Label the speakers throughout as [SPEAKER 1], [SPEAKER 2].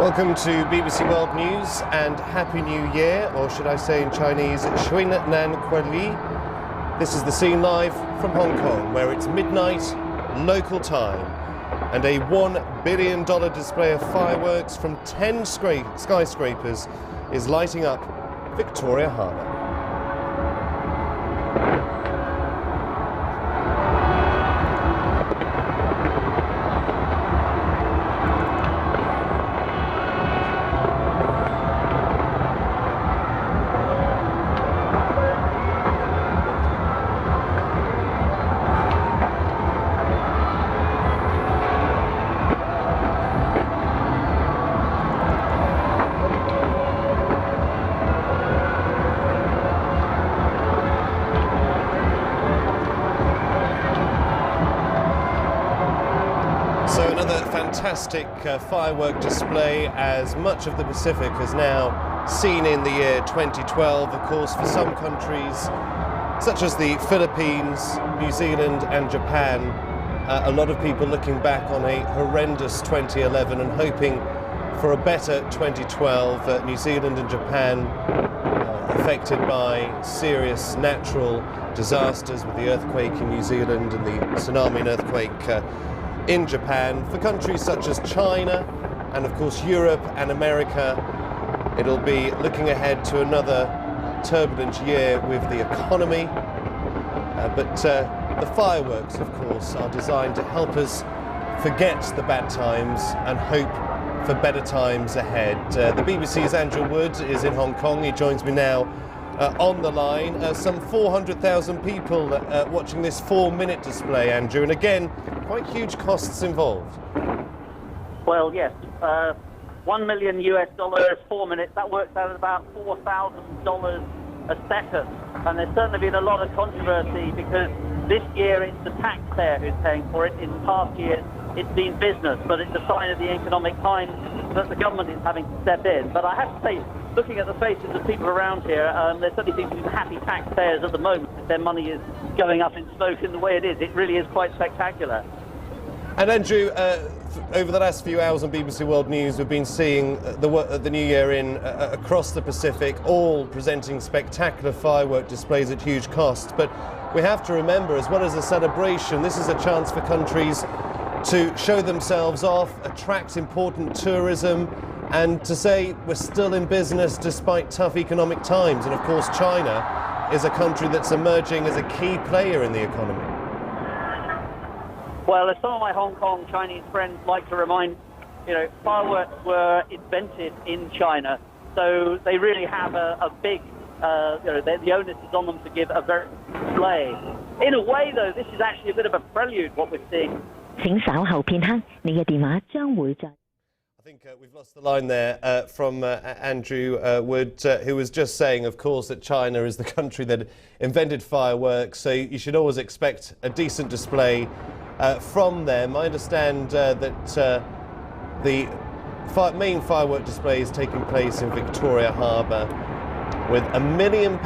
[SPEAKER 1] Welcome to BBC World News and Happy New Year, or should I say in Chinese, Xuan Nan Kuai Li. This is the scene live from Hong Kong, where it's midnight local time and a $1 billion display of fireworks from 10 skyscrapers is lighting up Victoria Harbour. So another fantastic firework display, as much of the Pacific has now seen in the year 2012. Of course, for some countries, such as the Philippines, New Zealand and Japan, a lot of people looking back on a horrendous 2011 and hoping for a better 2012. New Zealand and Japan affected by serious natural disasters, with the earthquake in New Zealand and the tsunami and earthquake in Japan. For countries such as China and of course Europe and America, it'll be looking ahead to another turbulent year with the economy. But the fireworks, of course, are designed to help us forget the bad times and hope for better times ahead. The BBC's Andrew Wood is in Hong Kong. He joins me now on the line. Some 400,000 people watching this 4-minute display, Andrew, and again, quite huge costs involved.
[SPEAKER 2] Well, yes, $1 million US, 4 minutes, that works out at about $4,000 a second. And there's certainly been a lot of controversy because this year it's the taxpayer who's paying for it. In past years it's been business, but it's a sign of the economic times that the government is having to step in. But I have to say, looking at the faces of people around here, there certainly seems to be happy taxpayers at the moment. If their money is going up in smoke in the way it is, it really is quite spectacular.
[SPEAKER 1] And Andrew, over the last few hours on BBC World News, we've been seeing the New Year in across the Pacific, all presenting spectacular firework displays at huge cost. But we have to remember, as well as a celebration, this is a chance for countries to show themselves off, attract important tourism, and to say we're still in business despite tough economic times. And of course, China is a country that's emerging as a key player in the economy.
[SPEAKER 2] Well, as some of my Hong Kong Chinese friends like to remind, fireworks were invented in China, so they really have a big, the onus is on them to give a very display. In a way, though, this is actually a bit of a prelude, what we're seeing.
[SPEAKER 1] I think we've lost the line there from Andrew Wood, who was just saying, of course, that China is the country that invented fireworks, so you should always expect a decent display from them. I understand that the main firework display is taking place in Victoria Harbour, with $1 million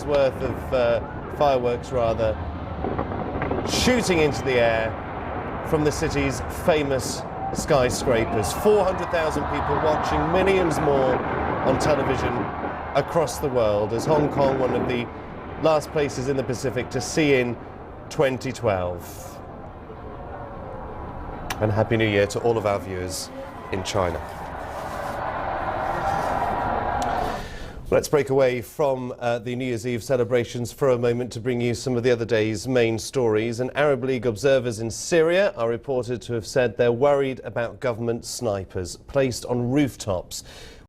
[SPEAKER 1] worth of fireworks, rather, shooting into the air from the city's famous skyscrapers. 400,000 people watching, millions more on television across the world, as Hong Kong, one of the last places in the Pacific to see in 2012. And Happy New Year to all of our viewers in China. Let's break away from the New Year's Eve celebrations for a moment to bring you some of the other day's main stories. And Arab League observers in Syria are reported to have said they're worried about government snipers placed on rooftops.